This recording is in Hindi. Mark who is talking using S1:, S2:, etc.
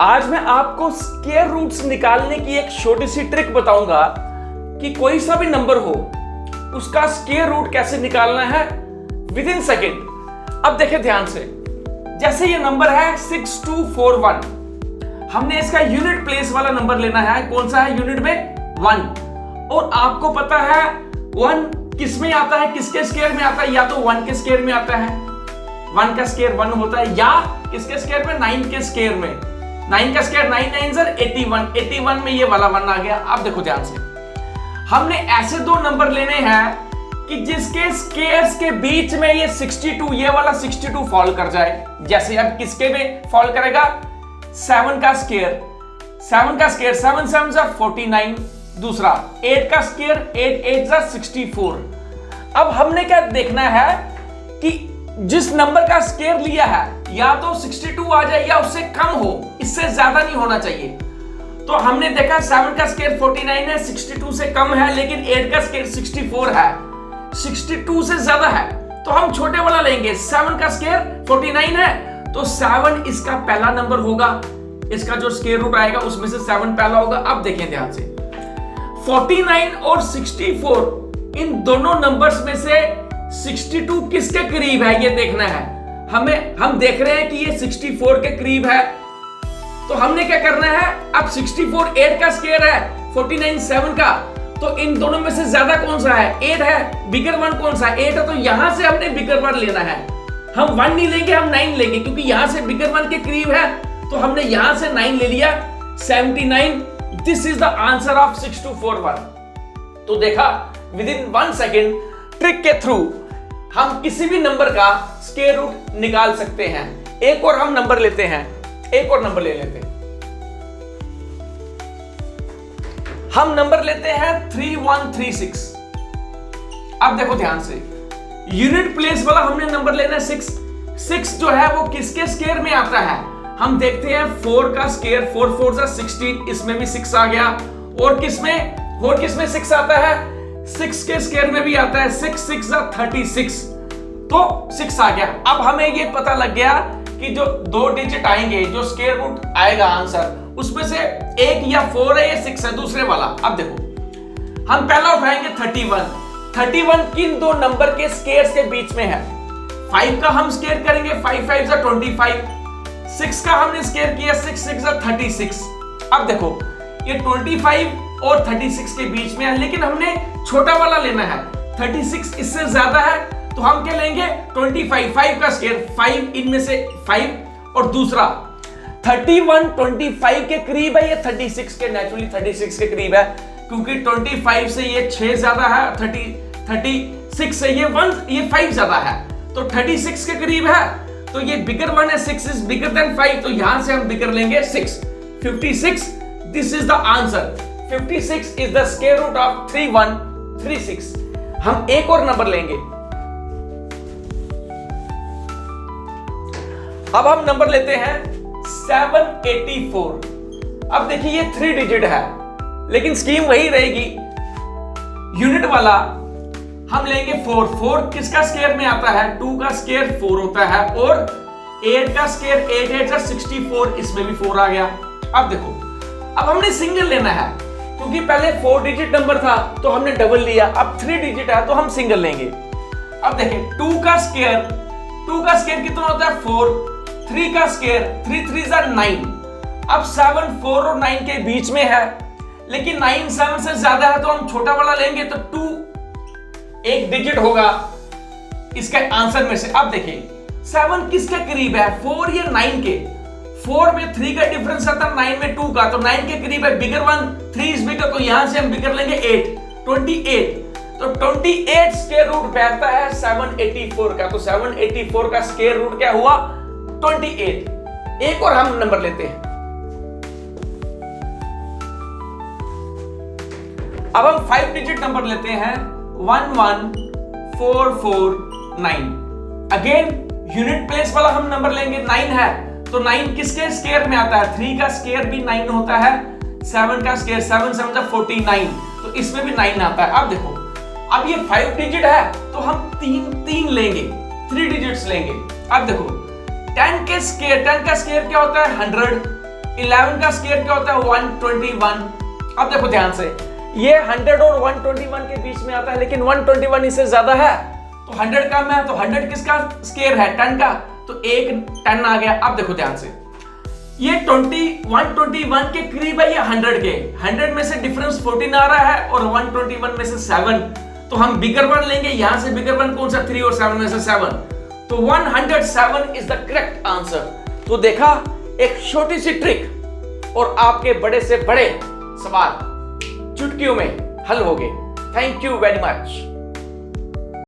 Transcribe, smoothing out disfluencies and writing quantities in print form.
S1: आज मैं आपको स्क्वायर रूट्स निकालने की एक छोटी सी ट्रिक बताऊंगा कि कोई सा भी नंबर हो उसका स्क्वायर रूट कैसे निकालना है विद इन सेकेंड। अब देखिए ध्यान से, जैसे ये नंबर है 6241, हमने इसका यूनिट प्लेस वाला नंबर लेना है। कौन सा है यूनिट में? 1। और आपको पता है 1 किस में आता है, किसके स्क्वायर में आता है? या तो 1 के स्क्वायर में आता है, 1 का स्क्वायर 1 होता है, या किसके स्क्वायर में? 9 के स्क्वायर में। 9 का स्क्वायर 9 9 सर 81, 81 में ये वाला 1 आ गया। अब देखो ध्यान से, हमने ऐसे दो नंबर लेने हैं कि जिसके स्क्वायर्स के बीच में ये 62, ये वाला 62 फॉल कर जाए। जैसे अब किसके में फॉल करेगा? 7 का स्क्वायर, 7 का स्क्वायर 7 7 जा 49। दूसरा 8 का स्क्वायर 8 8 जा 64। अब हमने क्या देखना है कि जिस नंबर का स्क्वायर लिया है या तो 62 आ जाए या उससे कम हो, इससे ज्यादा नहीं होना चाहिए। तो हमने देखा 7 का स्क्वायर 49 है, 62 से कम है, लेकिन 8 का स्क्वायर 64 है, 62 से ज्यादा है, तो हम छोटे वाला लेंगे। 7 का स्क्वायर 49 है तो 7 इसका पहला नंबर होगा, इसका जो स्क्वायर रूट आएगा उसमें से 7 पहला होगा। अब देखें ध्यान से, 49 और 64 इन दोनों नंबर्स में से 62 किसके करीब है ये देखना है हमें। हम देख रहे हैं कि ये 64 के करीब है, तो हमने क्या करना है, अब 64 8 का स्क्वायर है, 49 7 का, तो इन दोनों में से ज्यादा कौन सा है? 8 है। बिगर वन कौन सा है? 8 है, तो यहां से हमने बिगर वन लेना है। हम 1 नहीं लेंगे, हम 9 लेंगे, क्योंकि यहां से बिगर वन के करीब है, तो हमने यहां से 9 ले लिया, 79। This is the answer of 6241। तो देखा विद इन 1 सेकेंड ट्रिक के थ्रू हम किसी भी नंबर का स्क्वायर रूट निकाल सकते हैं। एक और हम नंबर लेते हैं, एक और नंबर ले लेते हैं। हम नंबर लेते हैं 3136। अब देखो ध्यान से, यूनिट प्लेस वाला हमने नंबर लेना है 6। 6 जो है वो किसके स्क्वायर में आता है? हम देखते हैं 4 का स्क्वायर, 4 4 जा 16, इसमें भी 6 आ गया। और किसमें 6 आता है? 6 के स्क्वायर में भी आता है, 6 6 जा 36, तो 6 आ गया। अब हमें ये पता लग गया कि जो 2 डिजिट आएंगे, जो स्क्वायर रूट आएगा आंसर, उसमें से एक या 4 है या 6 है, दूसरे वाला। अब देखो, हम पहला उठाएंगे 31। 31 किन दो नंबर के स्क्वायर्स के बीच में है? 5 का हम स्क्वायर करेंगे, 5 5 जा 25। 6 का हमने स्क्वायर किया, 6 6 जा 36। अब देखो, ये 25 और 36 के बीच में है, लेकिन हमने छोटा वाला लेना है। 36 इससे ज्यादा है, तो हम क्या लेंगे? 25। 5 का स्क्वायर 5, इनमें से 5, और दूसरा 31 25 के करीब है, ये 36 के, नेचुरली 36 के करीब है, क्योंकि 25 से ये 6 ज्यादा है, 36 से ये 5 ज्यादा है, तो 36 के करीब है, तो ये बिगर 1 है, 6 इज बिगर देन 5, तो यहां से हम बिगर लेंगे 6। 56, this is the answer. 56 is the square root of 3136। हम एक और नंबर लेंगे। अब हम नंबर लेते हैं 784। अब देखिए ये 3 डिजिट है, लेकिन स्कीम वही रहेगी। यूनिट वाला हम लेंगे 4। 4 किसका स्क्वायर में आता है? 2 का स्क्वायर 4 होता है, और 8 का स्क्वायर 8 8 जा 64, इसमें भी 4 आ गया। अब देखो, अब हमने सिंगल लेना है, क्योंकि पहले 4 डिजिट नंबर था तो हमने डबल लिया, अब 3 डिजिट है तो हम सिंगल लेंगे। अब देखें, 2 का स्क्वायर कितना होता है? 4। 3 का स्क्वायर 3 3 जा 9। अब 7 4 और 9 के बीच में है, लेकिन 9 7 से ज्यादा है, तो हम छोटा वाला लेंगे, तो 2 एक डिजिट होगा इसके आंसर में से। अब देखिए 7 किसके करीब है? 4 या 9 के? 4 में 3 का डिफरेंस आता है, 9 में 2 का, तो 9 के करीब है, बिगर 1, 3 इज बिगर, तो यहां से हम बिगर लेंगे 8, 28। तो 28 स्क्वायर रूट बैठता है 784 का, तो 784 का स्क्वायर रूट क्या हुआ? 28। एक और हम नंबर लेते हैं। अब हम 5 डिजिट नंबर लेते हैं, 11449। अगेन यूनिट प्लेस वाला हम नंबर लेंगे, 9 है, तो 9 किसके स्क्वायर में आता है? 3 का स्क्वायर भी 9 होता है, 7 का स्क्वायर 7 7 जा 49, तो इसमें भी 9 आता है। अब देखो, अब ये 5 डिजिट है, तो हम 3 लेंगे, 3 डिजिट्स लेंगे। अब देखो, 10 का स्क्वायर क्या होता है? 100। 11 का स्क्वायर क्या होता है 121। अब देखो ध्यान से, ये 100 और 121 के बीच में आता है, लेकिन 121 इससे ज्यादा है, तो 100 कम है, तो 100 किसका स्क्वायर है 10 का, तो एक 10 आ गया। अब देखो ध्यान से, ये 121 के करीब है, ये 100 के, 100 में से डिफरेंस 14 आ रहा है और 121 में से 7, तो हम बिगर वन लेंगे, यहां से बिगर वन कौन सा 3 और 7 में से 7, तो 107 इज द करेक्ट आंसर। तो देखा, एक छोटी सी ट्रिक और आपके बड़े से बड़े सवाल चुटकियों में हल हो गए। Thank you very much.